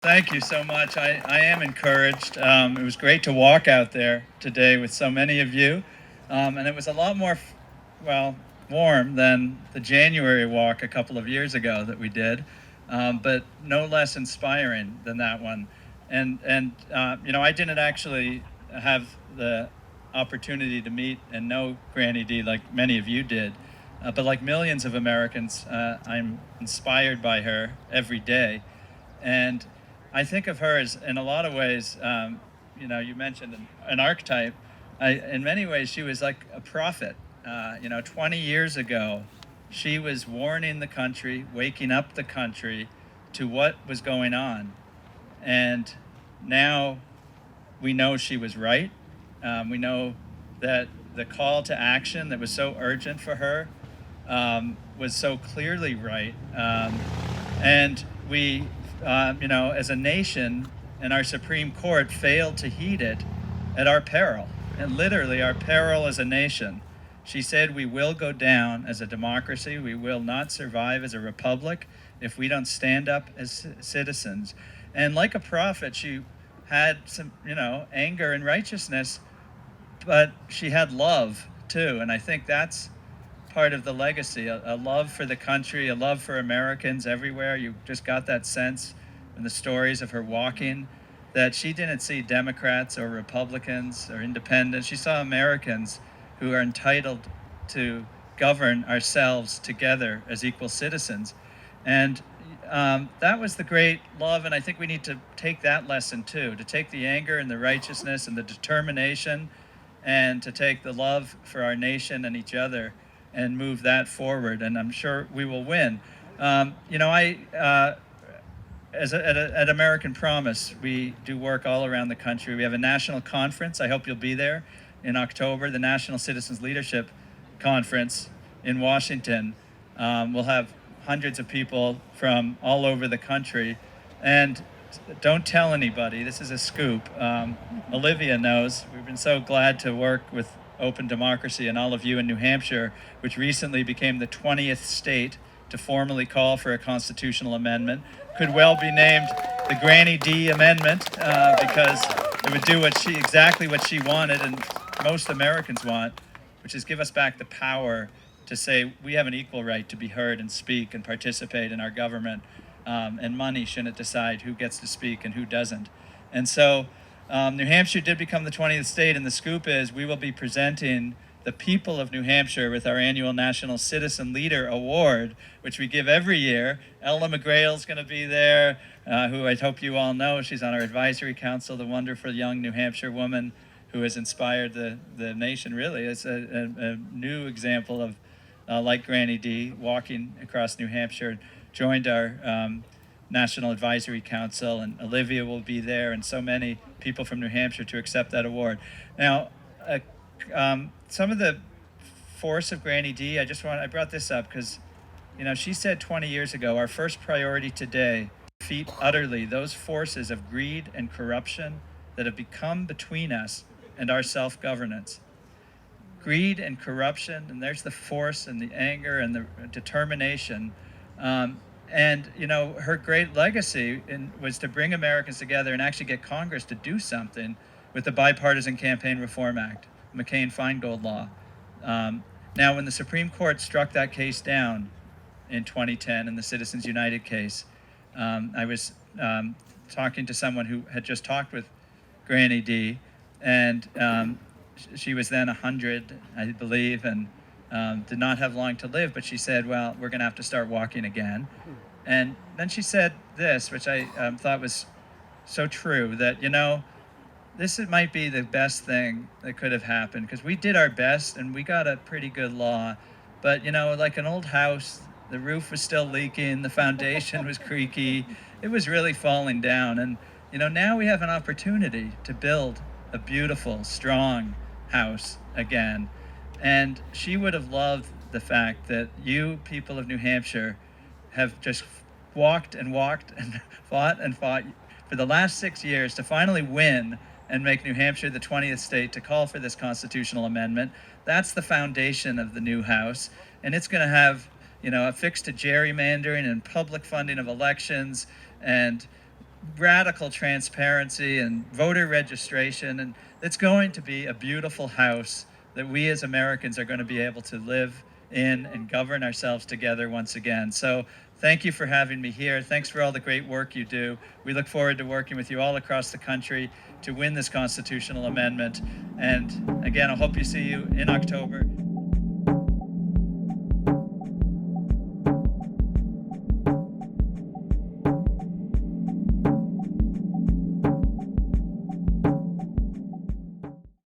Thank you so much. I am encouraged. It was great to walk out there today with so many of you. And it was a lot more, well, warm than the January walk a couple of years ago that we did, but no less inspiring than that one. And I didn't actually have the opportunity to meet and know Granny D like many of you did. But like millions of Americans, I'm inspired by her every day. And I think of her as, in a lot of ways, you mentioned an archetype. In many ways, she was like a prophet. 20 years ago, she was warning the country, waking up the country to what was going on. And now we know she was right. We know that the call to action that was so urgent for her was so clearly right. And we, as a nation and our Supreme Court failed to heed it at our peril, and literally our peril as a nation. She said, we will go down as a democracy. We will not survive as a republic if we don't stand up as citizens. And like a prophet, she had some, anger and righteousness, but she had love too. And I think that's part of the legacy, a love for the country, a love for Americans everywhere. You just got that sense in the stories of her walking that she didn't see Democrats or Republicans or independents. She saw Americans who are entitled to govern ourselves together as equal citizens. And that was the great love, and I think we need to take that lesson too, to take the anger and the righteousness and the determination and to take the love for our nation and each other and move that forward, and I'm sure we will win. At American Promise, we do work all around the country. We have a national conference. I hope you'll be there in October, the National Citizens Leadership Conference in Washington. We'll have hundreds of people from all over the country. And don't tell anybody, this is a scoop. Olivia knows. We've been so glad to work with Open Democracy and all of you in New Hampshire, which recently became the 20th state to formally call for a constitutional amendment. Could well be named the Granny D Amendment because it would do exactly what she wanted and most Americans want, which is give us back the power to say we have an equal right to be heard and speak and participate in our government, and money shouldn't decide who gets to speak and who doesn't. And so New Hampshire did become the 20th state, and the scoop is we will be presenting the people of New Hampshire with our annual National Citizen Leader Award, which we give every year. Ella McGrail's going to be there, who I hope you all know. She's on our advisory council, the wonderful young New Hampshire woman who has inspired the nation, really. It's a new example of, like Granny D, walking across New Hampshire, joined our National Advisory Council, and Olivia will be there, and so many people from New Hampshire to accept that award. Now, some of the force of Granny D, I brought this up because, she said 20 years ago, our first priority today, defeat utterly those forces of greed and corruption that have become between us and our self-governance. Greed and corruption, and there's the force and the anger and the determination. Her great legacy was to bring Americans together and actually get Congress to do something with the Bipartisan Campaign Reform Act, McCain-Feingold law. Now, when the Supreme Court struck that case down in 2010 in the Citizens United case, I was talking to someone who had just talked with Granny D, and she was then 100, I believe, and did not have long to live, but she said, well, we're going to have to start walking again. And then she said this, which I thought was so true, that, this might be the best thing that could have happened, because we did our best and we got a pretty good law. But, like an old house, the roof was still leaking, the foundation was creaky, it was really falling down. And, now we have an opportunity to build a beautiful, strong house again. And she would have loved the fact that you, people of New Hampshire, have just walked and fought for the last 6 years to finally win and make New Hampshire the 20th state to call for this constitutional amendment. That's the foundation of the new House. And it's going to have, a fix to gerrymandering and public funding of elections and radical transparency and voter registration, and it's going to be a beautiful house that we as Americans are going to be able to live in and govern ourselves together once again. So thank you for having me here. Thanks for all the great work you do. We look forward to working with you all across the country to win this constitutional amendment. And again, I hope you see you in October.